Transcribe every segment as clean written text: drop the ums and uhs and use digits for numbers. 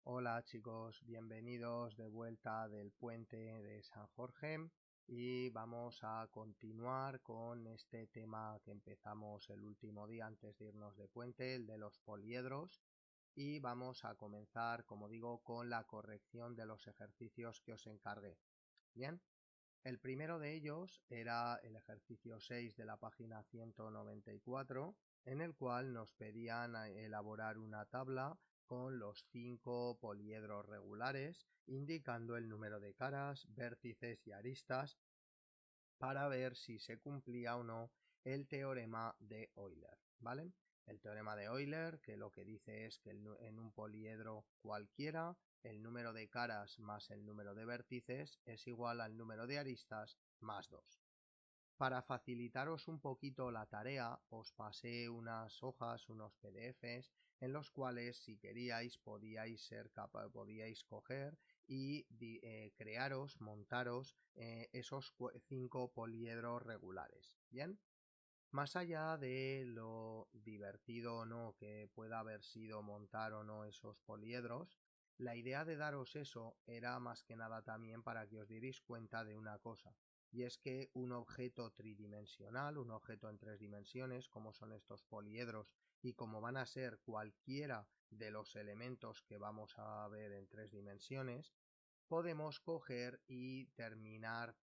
Hola chicos, bienvenidos de vuelta del puente de San Jorge y vamos a continuar con este tema que empezamos el último día antes de irnos de puente, el de los poliedros, y vamos a comenzar, como digo, con la corrección de los ejercicios que os encargué. Bien, el primero de ellos era el ejercicio 6 de la página 194, en el cual nos pedían elaborar una tabla con los 5 poliedros regulares, indicando el número de caras, vértices y aristas para ver si se cumplía o no el teorema de Euler, ¿vale? El teorema de Euler, que lo que dice es que en un poliedro cualquiera, el número de caras más el número de vértices es igual al número de aristas más 2. Para facilitaros un poquito la tarea, os pasé unas hojas, unos PDFs, en los cuales, si queríais, podíais coger y montaros esos 5 poliedros regulares. Bien, más allá de lo divertido o no que pueda haber sido montar o no esos poliedros, la idea de daros eso era más que nada también para que os dierais cuenta de una cosa, y es que un objeto tridimensional, un objeto en 3 dimensiones, como son estos poliedros y como van a ser cualquiera de los elementos que vamos a ver en 3 dimensiones, podemos coger y terminar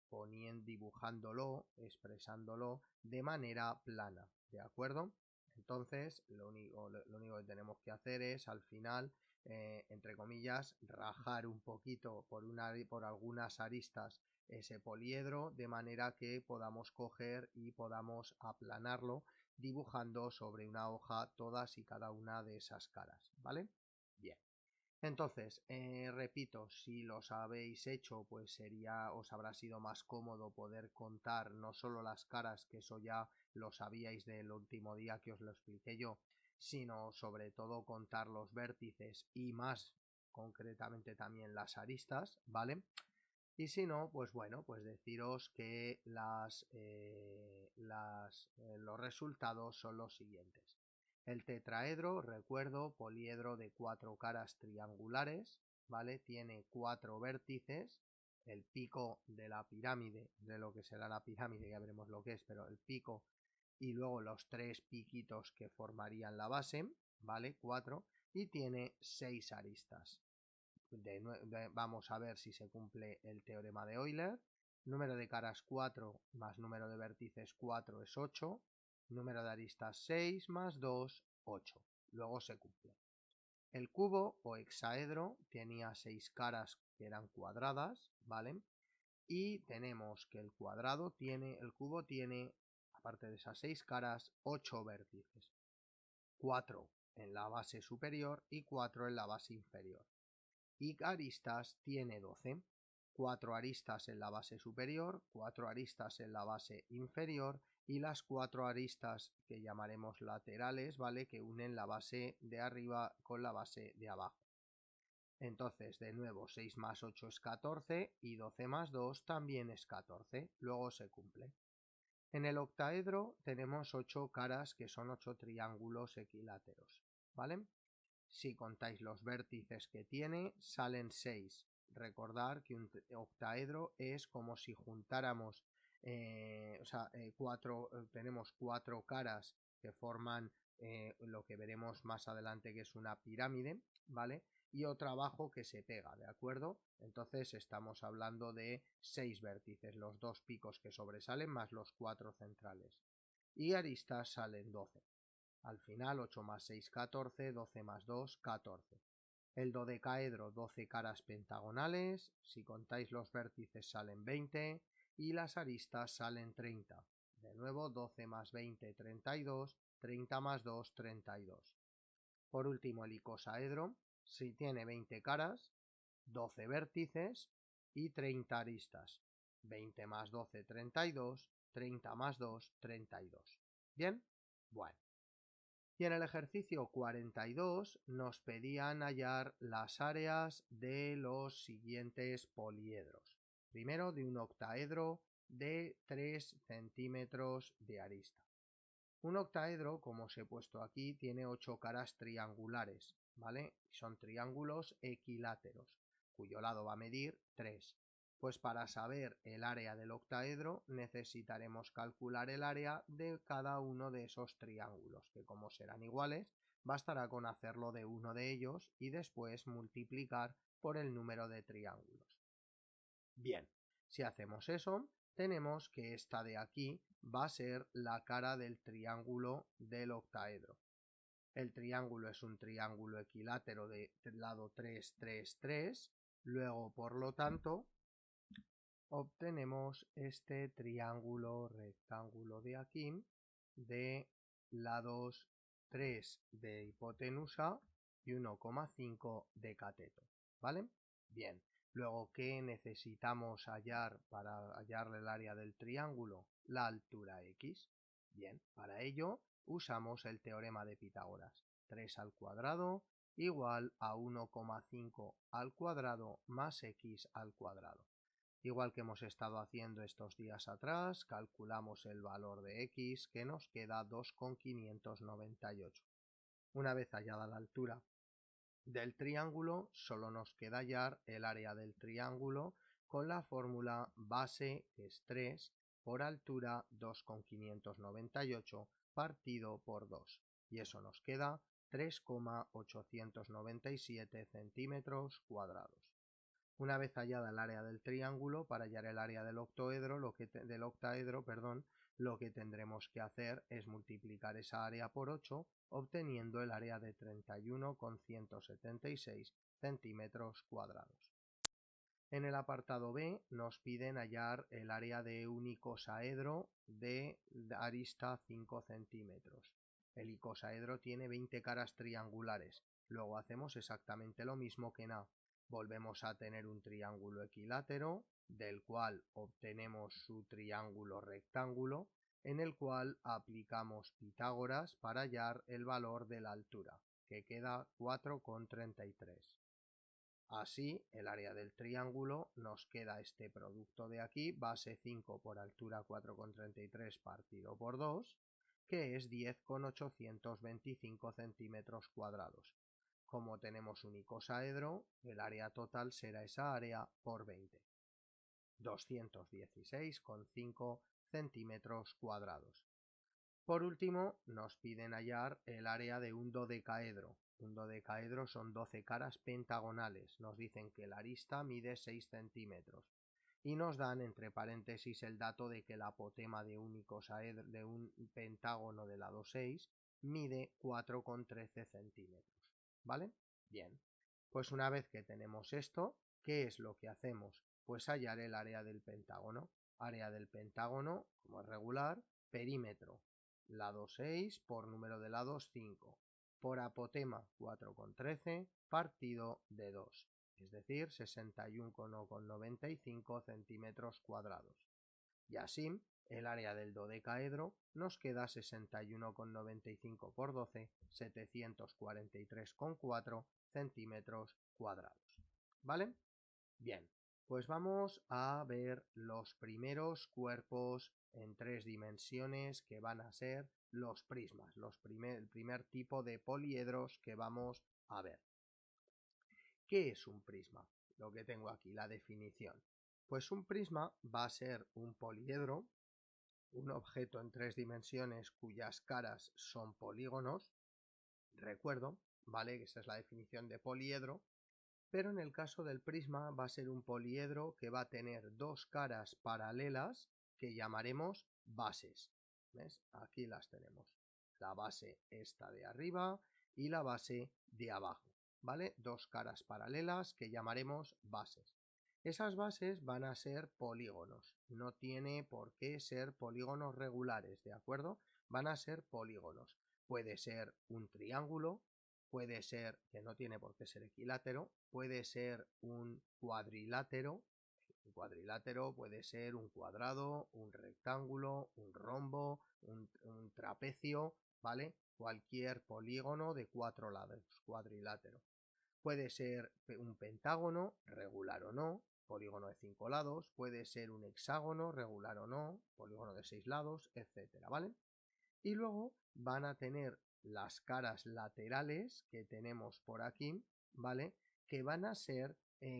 dibujándolo, expresándolo de manera plana, ¿de acuerdo? Entonces, lo único que tenemos que hacer es, al final, entre comillas, rajar un poquito por algunas aristas ese poliedro, de manera que podamos coger y podamos aplanarlo dibujando sobre una hoja todas y cada una de esas caras, ¿vale? Bien. Entonces, repito, si los habéis hecho, pues os habrá sido más cómodo poder contar no solo las caras, que eso ya lo sabíais del último día que os lo expliqué yo, sino sobre todo contar los vértices y más concretamente también las aristas, ¿vale? Y si no, pues bueno, pues deciros que los resultados son los siguientes. El tetraedro, recuerdo, poliedro de 4 caras triangulares, ¿vale? Tiene 4 vértices, el pico de la pirámide, de lo que será la pirámide, ya veremos lo que es, pero el pico y luego los 3 piquitos que formarían la base, ¿vale? 4, y tiene 6 aristas. Vamos a ver si se cumple el teorema de Euler. Número de caras 4 más número de vértices 4 es 8. Número de aristas 6 más 2, 8. Luego se cumple. El cubo o hexaedro tenía 6 caras que eran cuadradas, ¿vale? Y tenemos que el cubo tiene, aparte de esas 6 caras, 8 vértices. 4 en la base superior y 4 en la base inferior. Y aristas tiene 12. 4 aristas en la base superior, 4 aristas en la base inferior y las 4 aristas que llamaremos laterales, ¿vale? Que unen la base de arriba con la base de abajo. Entonces, de nuevo, 6 más 8 es 14 y 12 más 2 también es 14. Luego se cumple. En el octaedro tenemos 8 caras que son 8 triángulos equiláteros, ¿vale? Si contáis los vértices que tiene, salen 6. Recordar que un octaedro es como si juntáramos, tenemos 4 caras que forman lo que veremos más adelante que es una pirámide, ¿vale? Y otra abajo que se pega, ¿de acuerdo? Entonces estamos hablando de 6 vértices, los 2 picos que sobresalen más los 4 centrales. Y aristas salen 12. Al final 8 más 6, 14, 12 más 2, 14. El dodecaedro, 12 caras pentagonales, si contáis los vértices salen 20 y las aristas salen 30. De nuevo 12 más 20, 32, 30 más 2, 32. Por último el icosaedro, si tiene 20 caras, 12 vértices y 30 aristas. 20 más 12, 32, 30 más 2, 32. ¿Bien? Bueno. Y en el ejercicio 42 nos pedían hallar las áreas de los siguientes poliedros. Primero de un octaedro de 3 centímetros de arista. Un octaedro, como os he puesto aquí, tiene 8 caras triangulares, ¿vale? Son triángulos equiláteros, cuyo lado va a medir 3. Pues para saber el área del octaedro necesitaremos calcular el área de cada uno de esos triángulos, que como serán iguales, bastará con hacerlo de uno de ellos y después multiplicar por el número de triángulos. Bien, si hacemos eso, tenemos que esta de aquí va a ser la cara del triángulo del octaedro. El triángulo es un triángulo equilátero de lado 3, 3, 3. Luego, por lo tanto, obtenemos este triángulo rectángulo de aquí de lados 3 de hipotenusa y 1,5 de cateto, ¿vale? Bien, luego, ¿qué necesitamos hallar para hallar el área del triángulo? La altura x. Bien, para ello usamos el teorema de Pitágoras. 3 al cuadrado igual a 1,5 al cuadrado más x al cuadrado. Igual que hemos estado haciendo estos días atrás, calculamos el valor de x, que nos queda 2,598. Una vez hallada la altura del triángulo, solo nos queda hallar el área del triángulo con la fórmula base, que es 3, por altura 2,598 partido por 2. Y eso nos queda 3,897 centímetros cuadrados. Una vez hallada el área del triángulo, para hallar el área del octaedro, lo que tendremos que hacer es multiplicar esa área por 8, obteniendo el área de 31,176 centímetros cuadrados. En el apartado B nos piden hallar el área de un icosaedro de arista 5 centímetros. El icosaedro tiene 20 caras triangulares. Luego hacemos exactamente lo mismo que en A. Volvemos a tener un triángulo equilátero, del cual obtenemos su triángulo rectángulo, en el cual aplicamos Pitágoras para hallar el valor de la altura, que queda 4,33. Así, el área del triángulo nos queda este producto de aquí, base 5 por altura 4,33 partido por 2, que es 10,825 centímetros cuadrados. Como tenemos un icosaedro, el área total será esa área por 20. 216,5 centímetros cuadrados. Por último, nos piden hallar el área de un dodecaedro. Un dodecaedro son 12 caras pentagonales. Nos dicen que la arista mide 6 centímetros. Y nos dan entre paréntesis el dato de que la apotema de un icosaedro, de un pentágono de lado 6 mide 4,13 centímetros. ¿Vale? Bien. Pues una vez que tenemos esto, ¿qué es lo que hacemos? Pues hallar el área del pentágono. Área del pentágono, como es regular, perímetro. Lado 6 por número de lados 5. Por apotema 4,13 partido de 2. Es decir, 61,95 centímetros cuadrados. Y así, el área del dodecaedro nos queda 61,95 por 12, 743,4 centímetros cuadrados. ¿Vale? Bien, pues vamos a ver los primeros cuerpos en 3 dimensiones que van a ser los prismas, el primer tipo de poliedros que vamos a ver. ¿Qué es un prisma? Lo que tengo aquí, la definición. Pues un prisma va a ser un poliedro, un objeto en 3 dimensiones cuyas caras son polígonos. Recuerdo, ¿vale? Que esa es la definición de poliedro. Pero en el caso del prisma va a ser un poliedro que va a tener dos caras paralelas que llamaremos bases. ¿Ves? Aquí las tenemos. La base esta de arriba y la base de abajo. ¿Vale? Dos caras paralelas que llamaremos bases. Esas bases van a ser polígonos. No tiene por qué ser polígonos regulares, ¿de acuerdo? Van a ser polígonos. Puede ser un triángulo, puede ser, que no tiene por qué ser equilátero, puede ser un cuadrilátero. Un cuadrilátero puede ser un cuadrado, un rectángulo, un rombo, un trapecio, ¿vale? Cualquier polígono de 4 lados, cuadrilátero. Puede ser un pentágono, regular o no, polígono de 5 lados, puede ser un hexágono, regular o no, polígono de 6 lados, etcétera, ¿vale? Y luego van a tener las caras laterales que tenemos por aquí, ¿vale? Que van a ser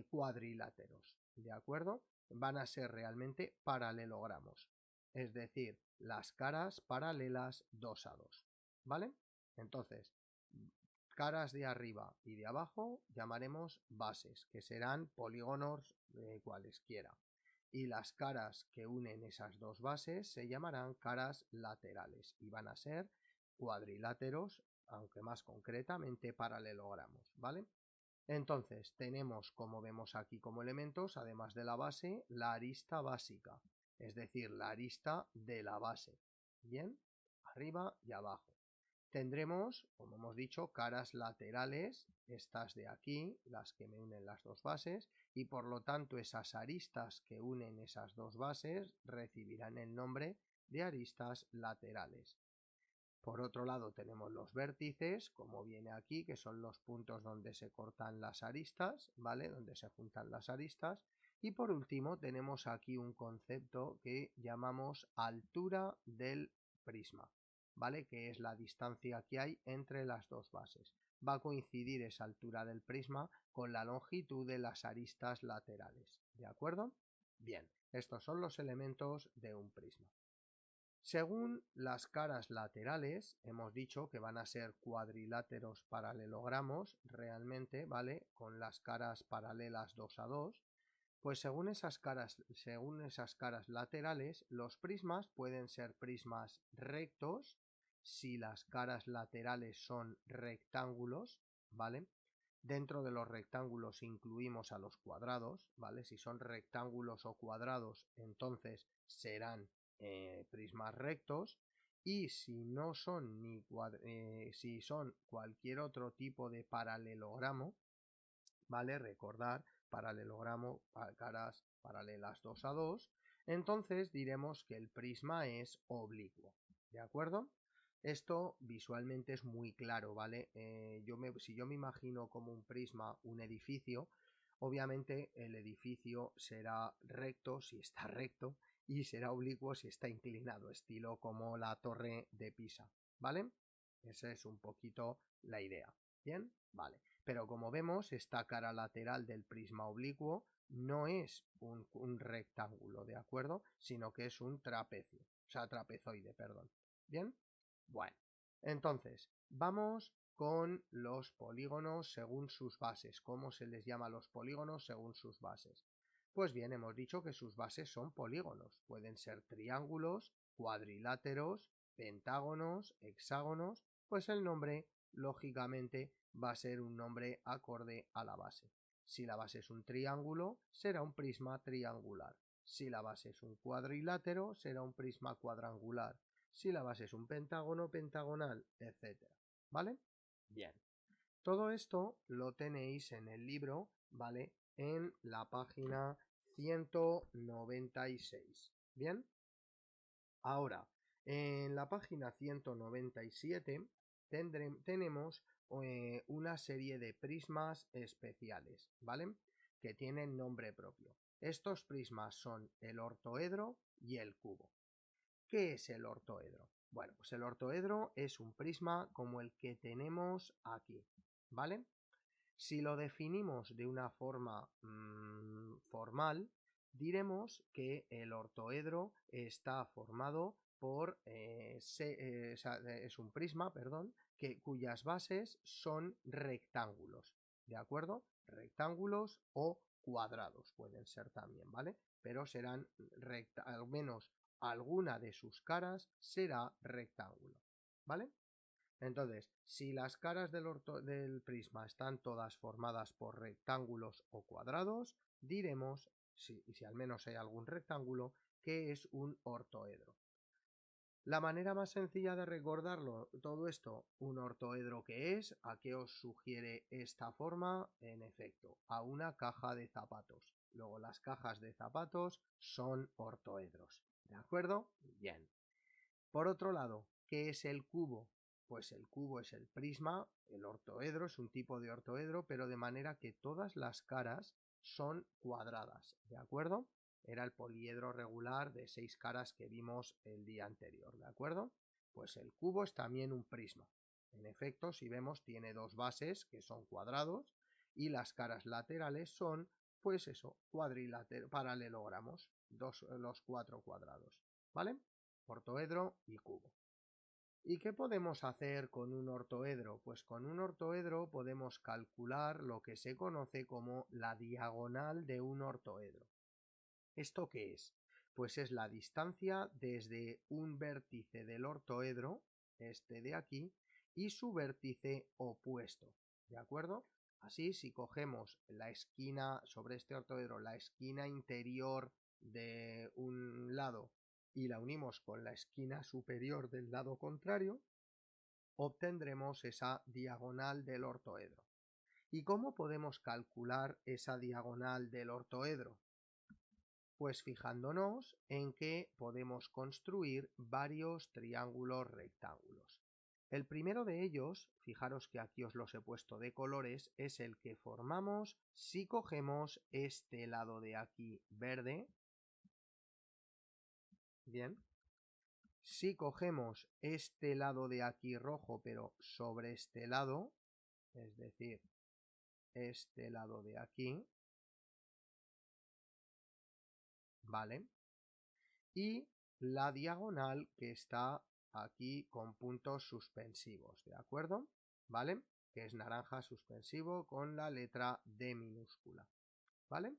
cuadriláteros, ¿de acuerdo? Van a ser realmente paralelogramos, es decir, las caras paralelas 2 a 2, ¿vale? Entonces, caras de arriba y de abajo llamaremos bases, que serán polígonos cualesquiera. Y las caras que unen esas dos bases se llamarán caras laterales y van a ser cuadriláteros, aunque más concretamente paralelogramos, ¿vale? Entonces tenemos, como vemos aquí como elementos, además de la base, la arista básica, es decir, la arista de la base, ¿bien? Arriba y abajo. Tendremos, como hemos dicho, caras laterales, estas de aquí, las que me unen las dos bases, y por lo tanto esas aristas que unen esas dos bases recibirán el nombre de aristas laterales. Por otro lado tenemos los vértices, como viene aquí, que son los puntos donde se cortan las aristas, ¿vale? Donde se juntan las aristas. Y por último tenemos aquí un concepto que llamamos altura del prisma, ¿vale? Que es la distancia que hay entre las dos bases. Va a coincidir esa altura del prisma con la longitud de las aristas laterales, ¿de acuerdo? Bien, estos son los elementos de un prisma. Según las caras laterales, hemos dicho que van a ser cuadriláteros paralelogramos realmente, ¿vale? Con las caras paralelas 2 a 2. Pues según esas caras laterales, los prismas pueden ser prismas rectos si las caras laterales son rectángulos, ¿vale? Dentro de los rectángulos incluimos a los cuadrados, ¿vale? Si son rectángulos o cuadrados, entonces serán prismas rectos, y si no son si son cualquier otro tipo de paralelogramo, ¿vale? Recordar, paralelogramo, caras paralelas 2 a 2, entonces diremos que el prisma es oblicuo, ¿de acuerdo? Esto visualmente es muy claro, ¿vale? Si yo me imagino como un prisma un edificio, obviamente el edificio será recto si está recto y será oblicuo si está inclinado, estilo como la torre de Pisa, ¿vale? Esa es un poquito la idea. ¿Bien? Vale. Pero como vemos, esta cara lateral del prisma oblicuo no es un rectángulo, ¿de acuerdo? Sino que es un trapecio, o sea, trapezoide, perdón. ¿Bien? Bueno, entonces, vamos con los polígonos según sus bases. ¿Cómo se les llama a los polígonos según sus bases? Pues bien, hemos dicho que sus bases son polígonos. Pueden ser triángulos, cuadriláteros, pentágonos, hexágonos, pues el nombre, lógicamente, va a ser un nombre acorde a la base. Si la base es un triángulo, será un prisma triangular. Si la base es un cuadrilátero, será un prisma cuadrangular. Si la base es un pentágono, pentagonal, etc. ¿Vale? Bien. Todo esto lo tenéis en el libro, ¿vale? En la página 196. ¿Bien? Ahora, en la página 197 tenemos una serie de prismas especiales, ¿vale? Que tienen nombre propio. Estos prismas son el ortoedro y el cubo. ¿Qué es el ortoedro? Bueno, pues el ortoedro es un prisma como el que tenemos aquí, ¿vale? Si lo definimos de una forma formal, diremos que el ortoedro está formado por, es un prisma, perdón, cuyas bases son rectángulos, ¿de acuerdo? Rectángulos o cuadrados pueden ser también, ¿vale? Pero serán al menos alguna de sus caras será rectángulo, ¿vale? Entonces, si las caras del prisma están todas formadas por rectángulos o cuadrados, diremos, si al menos hay algún rectángulo, que es un ortoedro. La manera más sencilla de recordarlo, todo esto, un ortoedro que es, ¿a qué os sugiere esta forma? En efecto, a una caja de zapatos. Luego las cajas de zapatos son ortoedros. ¿De acuerdo? Bien. Por otro lado, ¿qué es el cubo? Pues el cubo es el prisma, el ortoedro es un tipo de ortoedro, pero de manera que todas las caras son cuadradas, ¿de acuerdo? Era el poliedro regular de 6 caras que vimos el día anterior, ¿de acuerdo? Pues el cubo es también un prisma. En efecto, si vemos, tiene dos bases que son cuadrados y las caras laterales son, pues eso, paralelogramos, los cuatro cuadrados, ¿vale? Ortoedro y cubo. ¿Y qué podemos hacer con un ortoedro? Pues con un ortoedro podemos calcular lo que se conoce como la diagonal de un ortoedro. ¿Esto qué es? Pues es la distancia desde un vértice del ortoedro, este de aquí, y su vértice opuesto, ¿de acuerdo? Así, si cogemos la esquina, sobre este ortoedro, la esquina interior de un lado y la unimos con la esquina superior del lado contrario, obtendremos esa diagonal del ortoedro. ¿Y cómo podemos calcular esa diagonal del ortoedro? Pues fijándonos en que podemos construir varios triángulos rectángulos. El primero de ellos, fijaros que aquí os los he puesto de colores, es el que formamos si cogemos este lado de aquí verde. Bien. Si cogemos este lado de aquí rojo, pero sobre este lado, es decir, este lado de aquí, ¿vale? Y la diagonal que está aquí con puntos suspensivos, ¿de acuerdo? ¿Vale? Que es naranja suspensivo con la letra D minúscula, ¿vale?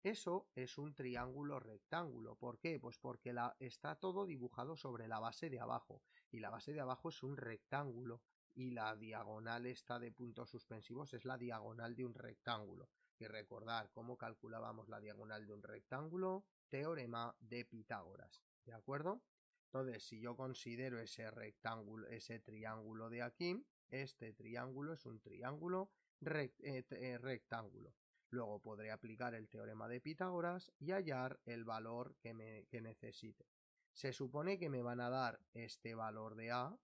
Eso es un triángulo rectángulo. ¿Por qué? Pues porque está todo dibujado sobre la base de abajo y la base de abajo es un rectángulo y la diagonal esta de puntos suspensivos es la diagonal de un rectángulo. Y recordar cómo calculábamos la diagonal de un rectángulo, teorema de Pitágoras, ¿de acuerdo? Entonces, si yo considero ese rectángulo, ese triángulo de aquí, este triángulo es un triángulo rectángulo. Luego podré aplicar el teorema de Pitágoras y hallar el valor que necesite. Se supone que me van a dar este valor de A,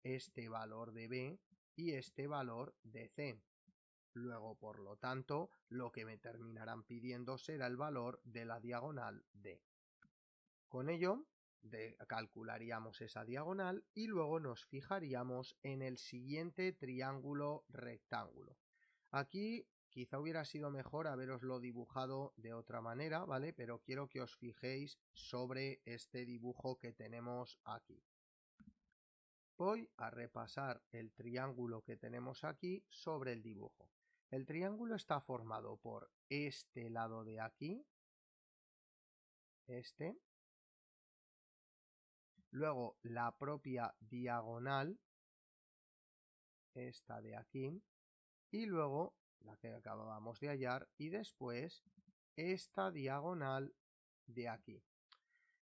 este valor de B y este valor de C. Luego, por lo tanto, lo que me terminarán pidiendo será el valor de la diagonal D. Con ello, calcularíamos esa diagonal y luego nos fijaríamos en el siguiente triángulo rectángulo. Aquí quizá hubiera sido mejor haberoslo dibujado de otra manera, ¿vale? Pero quiero que os fijéis sobre este dibujo que tenemos aquí. Voy a repasar el triángulo que tenemos aquí sobre el dibujo. El triángulo está formado por este lado de aquí, este, luego la propia diagonal, esta de aquí, y luego la que acabábamos de hallar, y después esta diagonal de aquí.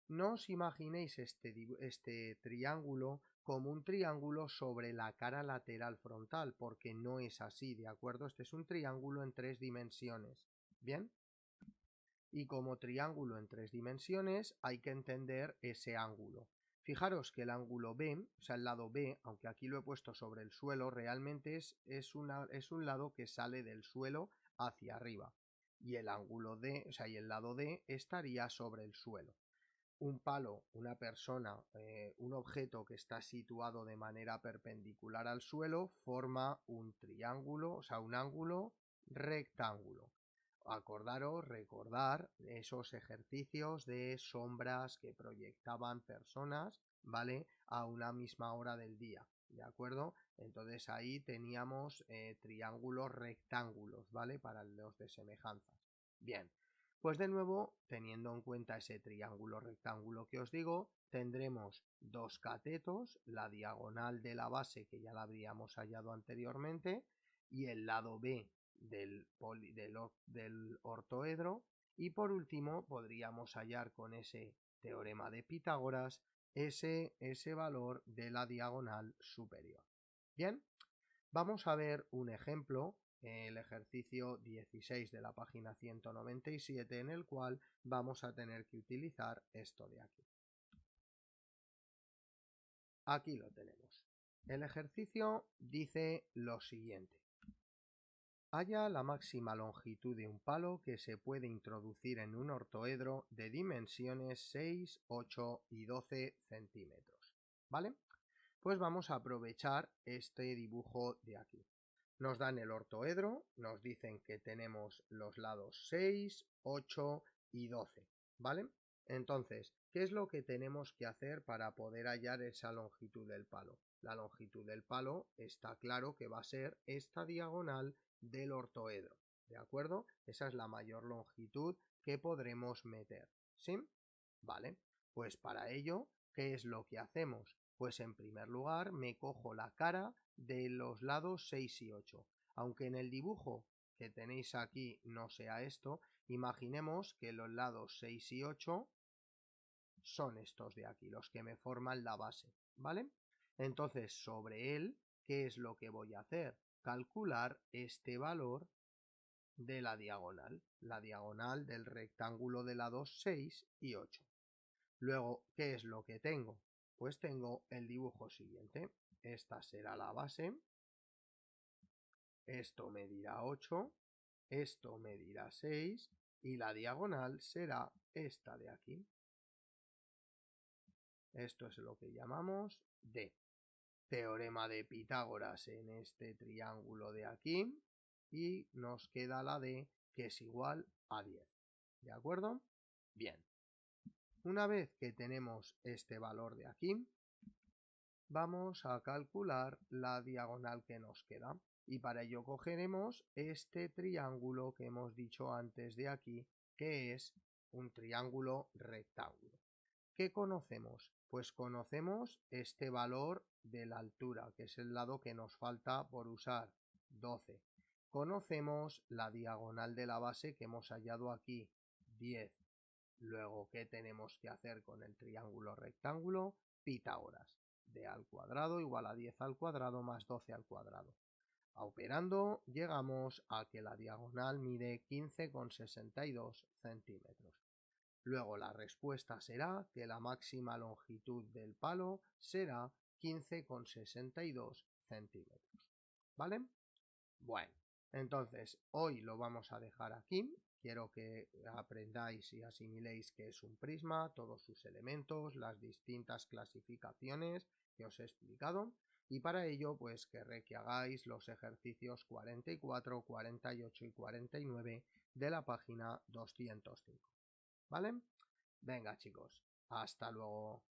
No os imaginéis este triángulo como un triángulo sobre la cara lateral frontal, porque no es así, ¿de acuerdo? Este es un triángulo en 3 dimensiones, ¿bien? Y como triángulo en 3 dimensiones hay que entender ese ángulo. Fijaros que el ángulo B, o sea el lado B, aunque aquí lo he puesto sobre el suelo, realmente es un lado que sale del suelo hacia arriba. Y el ángulo D, o sea, y el lado D estaría sobre el suelo. Un palo, una persona, un objeto que está situado de manera perpendicular al suelo forma un triángulo, o sea, un ángulo rectángulo. Acordaros, recordar esos ejercicios de sombras que proyectaban personas, ¿vale? A una misma hora del día, ¿de acuerdo? Entonces ahí teníamos triángulos rectángulos, ¿vale? Para los de semejanzas. Bien, pues de nuevo, teniendo en cuenta ese triángulo rectángulo que os digo, tendremos dos catetos, la diagonal de la base que ya la habríamos hallado anteriormente y el lado B del ortoedro, y por último podríamos hallar con ese teorema de Pitágoras ese valor de la diagonal superior. Bien, vamos a ver un ejemplo, el ejercicio 16 de la página 197, en el cual vamos a tener que utilizar esto de aquí. Aquí lo tenemos. El ejercicio dice lo siguiente. Halla la máxima longitud de un palo que se puede introducir en un ortoedro de dimensiones 6, 8 y 12 centímetros. ¿Vale? pues vamos a aprovechar este dibujo de aquí. Nos dan el ortoedro, nos dicen que tenemos los lados 6, 8 y 12, ¿vale? Entonces, ¿qué es lo que tenemos que hacer para poder hallar esa longitud del palo? La longitud del palo está claro que va a ser esta diagonal del ortoedro, ¿de acuerdo? Esa es la mayor longitud que podremos meter, ¿sí? Vale, pues para ello, ¿qué es lo que hacemos? Pues en primer lugar me cojo la cara de los lados 6 y 8. Aunque en el dibujo que tenéis aquí no sea esto, imaginemos que los lados 6 y 8 son estos de aquí, los que me forman la base, ¿vale? Entonces, sobre él, ¿qué es lo que voy a hacer? Calcular este valor de la diagonal del rectángulo de lados 6 y 8. Luego, ¿qué es lo que tengo? Pues tengo el dibujo siguiente. Esta será la base, esto medirá 8, esto medirá 6 y la diagonal será esta de aquí. Esto es lo que llamamos D. Teorema de Pitágoras en este triángulo de aquí y nos queda la D, que es igual a 10. ¿De acuerdo? Bien. Una vez que tenemos este valor de aquí, vamos a calcular la diagonal que nos queda. Y para ello cogeremos este triángulo que hemos dicho antes de aquí, que es un triángulo rectángulo. ¿Qué conocemos? Pues conocemos este valor de la altura, que es el lado que nos falta por usar, 12. Conocemos la diagonal de la base que hemos hallado aquí, 10. Luego, ¿qué tenemos que hacer con el triángulo rectángulo? Pitágoras. D al cuadrado igual a 10 al cuadrado más 12 al cuadrado. Operando, llegamos a que la diagonal mide 15,62 centímetros. Luego la respuesta será que la máxima longitud del palo será 15,62 centímetros. ¿Vale? Bueno, entonces hoy lo vamos a dejar aquí. Quiero que aprendáis y asimiléis qué es un prisma, todos sus elementos, las distintas clasificaciones que os he explicado. Y para ello, pues querré que hagáis los ejercicios 44, 48 y 49 de la página 205. ¿Vale? Venga, chicos, hasta luego.